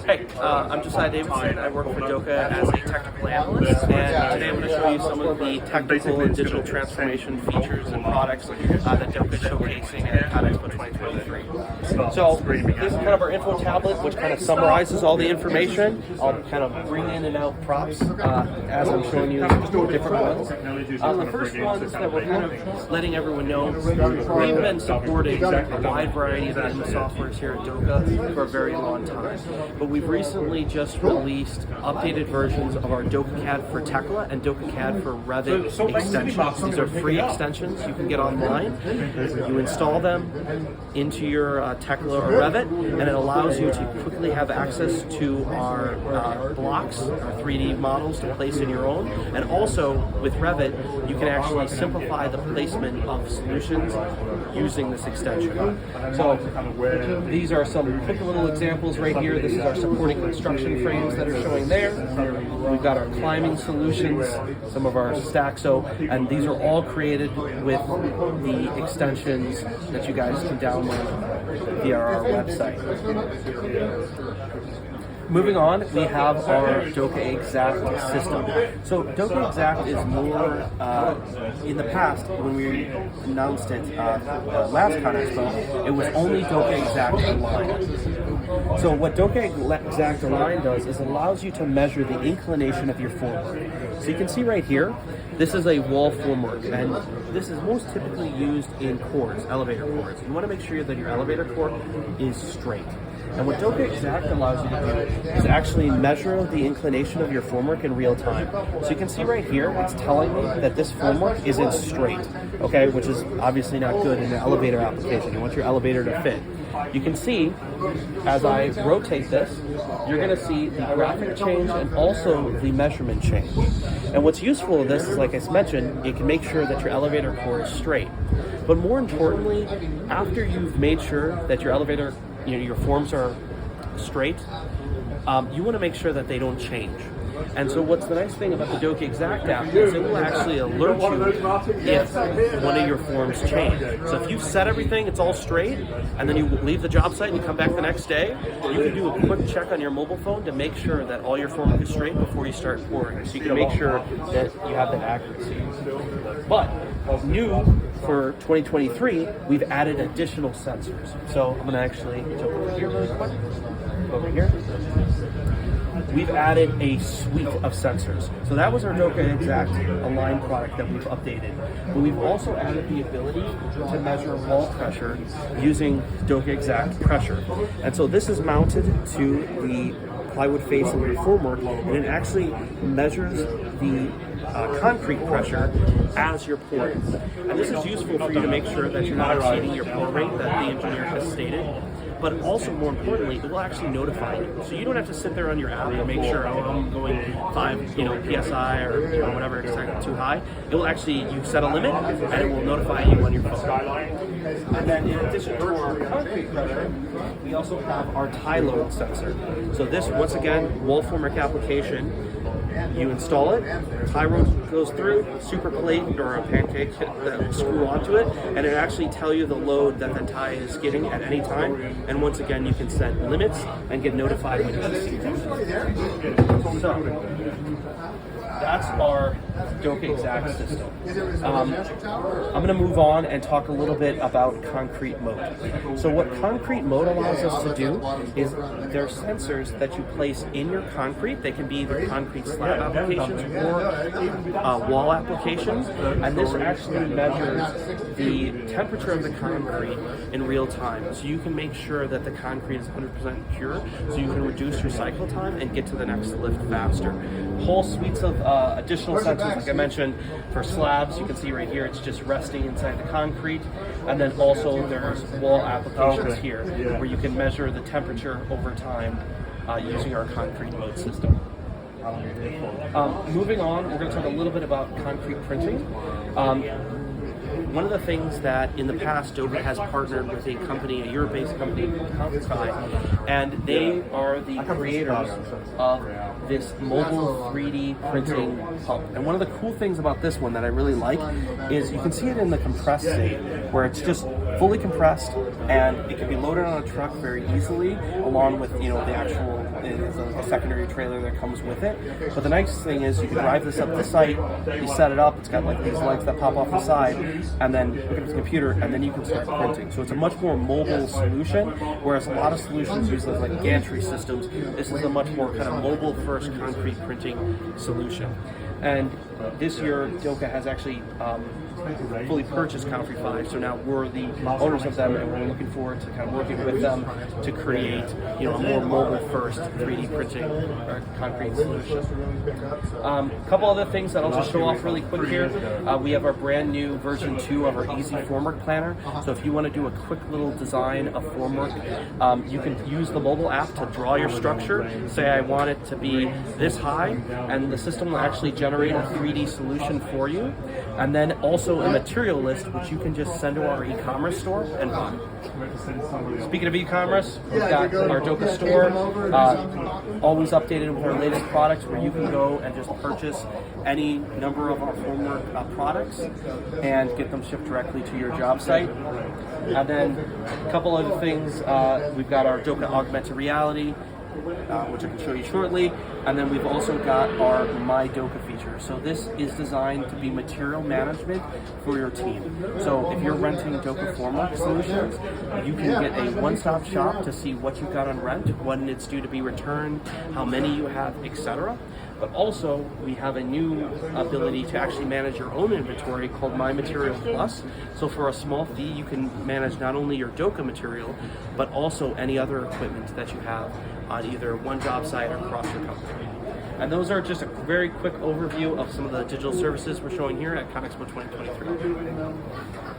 Hey, I'm Josiah Davidson. I work for Doka as a technical analyst, and today I'm going to show you some of the technical and digital transformation features and products that Doka is showcasing at CONEXPO 2023. So this is kind of our info tablet, which kind of summarizes all the information. I'll kind of bring in and out props as I'm showing you different ones. The first ones that we're kind of letting everyone know, we've been supporting a wide variety of end softwares here at Doka for a very long time. But we've recently just released updated versions of our Doka CAD for Tekla and Doka CAD for Revit extensions. These are free extensions you can get online. You install them into your Tekla or Revit, and it allows you to quickly have access to our blocks, our 3D models to place in your own. And also with Revit, you can actually simplify the placement of solutions using this extension. So these are some quick little examples right here. This is our supporting construction frames that are showing there. We've got our climbing solutions, some of our Staxo, and these are all created with the extensions that you guys can download via our website. Moving on, we have our Doka Exact system. So Doka Exact is more, in the past, when we announced it last CONEXPO, it was only Doka Exact Align. So what Doka Exact Align does is allows you to measure the inclination of your formwork. So you can see right here, this is a wall formwork, and this is most typically used in cores, elevator cores. You want to make sure that your elevator core is straight. And what Doka Exact allows you to do is actually measure the inclination of your formwork in real time. So you can see right here, it's telling me that this formwork isn't straight, okay, which is obviously not good in an elevator application. You want your elevator to fit. You can see, as I rotate this, you're going to see the graphic change and also the measurement change. And what's useful of this is, like I mentioned, it can make sure that your elevator core is straight. But more importantly, after you've made sure that your elevator, your forms are straight, you want to make sure that they don't change. And so what's the nice thing about the Doka Exact app is it will actually alert you if one of your forms change. So if you've set everything, it's all straight, and then you leave the job site and you come back the next day, you can do a quick check on your mobile phone to make sure that all your formwork is straight before you start pouring. So you can make sure that you have that accuracy. But new for 2023, we've added additional sensors. So I'm going to actually jump over here really quick. Over here. We've added a suite of sensors. So that was our Doka Exact Align product that we've updated. But we've also added the ability to measure wall pressure using Doka Exact pressure. And so this is mounted to the plywood face of your formwork, and it actually measures the concrete pressure as you're pouring. And this is useful for you to make sure that you're not exceeding your pour rate that the engineer has stated. But also, more importantly, it will actually notify you. So you don't have to sit there on your app and make sure, oh, I'm going 5, PSI or whatever, it's not too high. It will actually, you set a limit, and it will notify you on your phone. And then in addition to our concrete pressure, we also have our tie load sensor. So this, once again, wall formwork application. You install it, tie road goes through, super plate or a pancake that will screw onto it, and it actually tell you the load that the tie is getting at any time. And once again, you can set limits and get notified when you exceed them. So that's our Doka Exact system. I'm going to move on and talk a little bit about concrete mode. So what concrete mode allows us to do is there are sensors that you place in your concrete. They can be either concrete slab applications or wall applications, and this actually measures the temperature of the concrete in real time. So you can make sure that the concrete is 100% pure, so you can reduce your cycle time and get to the next lift faster. Whole suites of additional sensors, like I mentioned, for slabs. You can see right here, it's just resting inside the concrete. And then also there's wall applications here, where you can measure the temperature over time using our concrete mode system. Moving on, we're going to talk a little bit about concrete printing. One of the things that in the past Doka has partnered with a company, a Europe-based company called CONAGG, and they are the creators of this mobile 3D printing pump. And one of the cool things about this one that I really like is you can see it in the compressed state, where it's just fully compressed, and it can be loaded on a truck very easily, along with the actual a secondary trailer that comes with it. But the nice thing is you can drive this up the site, you set it up, it's got like these legs that pop off the side, and then hook it to the computer, and then you can start printing. So it's a much more mobile solution, whereas a lot of solutions use those like gantry systems. This is a much more kind of mobile first concrete printing solution. And this year, Doka has actually fully purchased Concrete 5, so now we're the owners of them, and we're looking forward to kind of working with them to create, a more mobile-first 3D printing or concrete solution. A couple other things that I'll just show off really quick here. We have our brand new version 2 of our Easy Formwork Planner. So if you want to do a quick little design of formwork, you can use the mobile app to draw your structure. Say I want it to be this high, and the system will actually generate a 3D solution for you. And then also a material list, which you can just send to our e-commerce store and buy. Speaking of e-commerce, we've got our Doka store, always updated with our latest products, where you can go and just purchase any number of our formwork products and get them shipped directly to your job site. And then a couple other things, we've got our Doka augmented reality, which I can show you shortly, and then we've also got our My Doka feature. So this is designed to be material management for your team. So if you're renting Doka Formwork solutions, you can get a one-stop shop to see what you've got on rent, when it's due to be returned, how many you have, etc. But also, we have a new ability to actually manage your own inventory called My Material Plus. So for a small fee, you can manage not only your Doka material, but also any other equipment that you have on either one job site or across your company. And those are just a very quick overview of some of the digital services we're showing here at CONEXPO 2023.